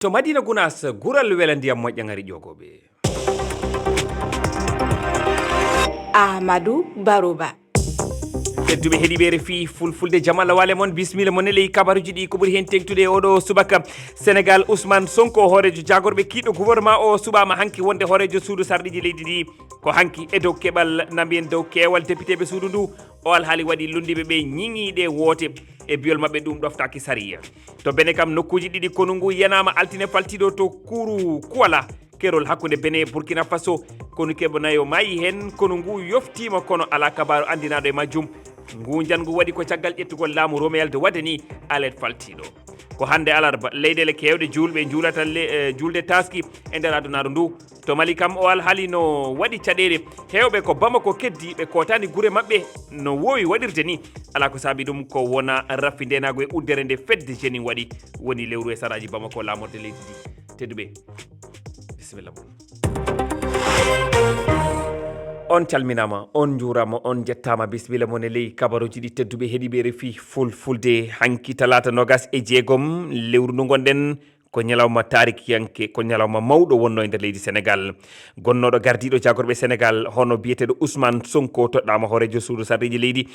to Madina Gounass gural wela ndiyam moƴƴangari ƴogoɓe. Amadou Barouba. tedduɓe heeɗiɓe refi fulfulde jamalla wale moon bisimilla moon ley kabaruji ɗi ko ɓuuri hen tengtude oɗo subaka Sénégal Ousmane Sonko horejo jagorɓe kiiɗo gouvernement o suɓama hanki wonde horejo suudu sarɗiji leydi ndi ko hanki e dow keɓal nambiyen dow keewal députéɓe suudu ndu o alhaali waɗi lundiɓe ɓe ñiŋiɗe woote e biyol mabɓe ɗum ɗoftaki sariya to bene kam nokkuji ɗiɗi konungu yanama altine faltiɗo to Kourou Kouala kerol hakkude Benin Burkina Faso kono keɓanayo maayi hen kono ngu yoftima kono ala kabaru andinaɗo e majjum ngu jangu waɗi ko caggal ƴettugol laamu Romuald Wardini alet faltiɗo ko hande alarba leyɗele kewɗe julɓe juulata julde taski e nder adunaru ndu to Mali kam o alhaali no waɗi caɗele hewɓe ko Bamako keddi ɓe kotani guure mabɓe no wowi waɗirde ni ala ko saabi ɗum ko wona raffi ndenago e uddere nde fedde jeni waɗi woni lewru e saraji Bamako lamorde leydi ndi tedduɓe bisimilla mon on calminama on jurama on jettama bisimilla mon e ley kabaruji ɗi tedduɓe heeɗiɓe refi fulfulde hanki talata nogas e jeegom lewru ndu gonɗen ko ñalawma tarikiyanke ko ñalawma mawɗo wonno e nder leydi Sénégal gonnoɗo gardiɗo jagorɓe Sénégal hono biyeteɗo Ousmane Sonko toɗɗama horejo suudu sarɗiji leydi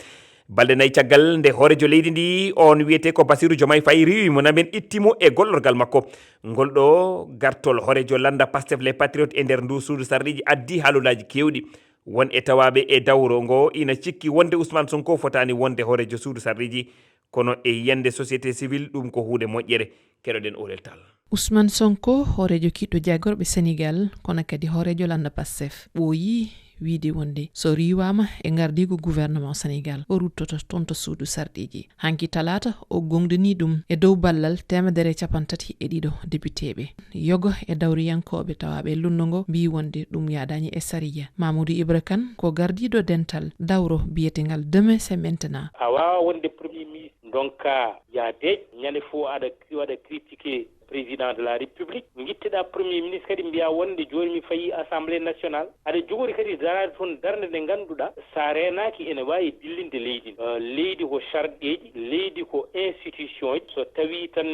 balɗe nayyi caggal nde horejo leydi ndi on wiyete ko Bassirou Diomaye Faye riwimo namen ittimo e gollorgal makko ngol ɗo gartol horejo landa Pastef les patriotes e nder ndu suudu sarɗiji addi haalulaji kewɗi won e tawaɓe e dawro ngo ina cikki wonde Ousmane Sonko fotani wonde horejo suudu sarɗiji kono e yende société civile ɗum ko hunde moƴƴere keɗoɗen olel tal Ousmane Sonko horejo kiɗɗo jagorɓe Sénégal kono kadi horejo landa Pastef ɓooyi wiide wonde so riwama e gardigo gouvernement Sénégal o ruttoto toon to suudu sarɗiji hanki talata o gongdini ɗum e dow ballal 330 députéɓe yogo e dawriyankoɓe tawaɓe lundogo mbi wonde ɗum yadani e sariya Mamoudou Ibra Kane ko gardiɗo dental dawro biyetegal demain c'est maintenant a wawa wonde premier ministre donc ya deej ñande fo aɗa critiqué président de la république guitteɗa premier ministre kadi mbiya wonde joni mi fayi assemblée nationale aɗa jogori kadi darade toon darde nde ganduɗa sa renaki ene wawi dillinde leydi leydi ko charɗeji leydi ko institution ji so tawi tan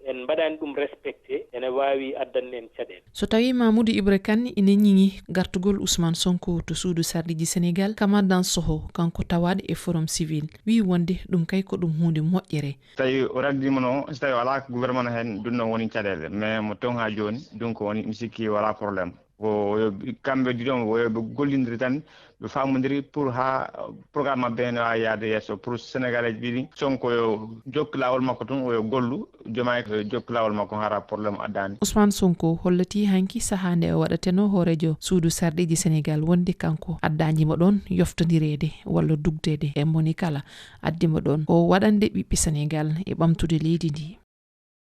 en mbaɗani ɗum respecté ene wawi addanne en caɗele so tawi Mamoudou Ibra Kane ina ñiŋi gartugol Ousmane Sonko to suudu sarɗiji Sénégal Kamadan Soho kanko tawaɗo e forum civil wi wonde ɗum kay ko ɗum hunde moƴƴere tawi o raddima noon so tawi wala ko gouvernement hen ɗum noon woni caɗele mais mo ton ha joni ɗum ko woni mi sikki wala probléme ko kamɓe ɗiɗon woyoɓe gollidiri tan ɓe famodiri pour ha programme mabɓe ne wawi yaade yesso pour sénégalais ɓiɗi Sonko yo jokki lawol makko toon oyo gollu Diomaye ko jokki lawol makko hara probléme addani Ousmane Sonko hollati hanki sahande o waɗateno horejo suudu sarɗiji Sénégal wonde kanko addanimo ɗon yoftodirede walla dugdede e moni kala addimo ɗon o waɗande ɓiɓɓe Sénégal e ɓamtude leydi ndi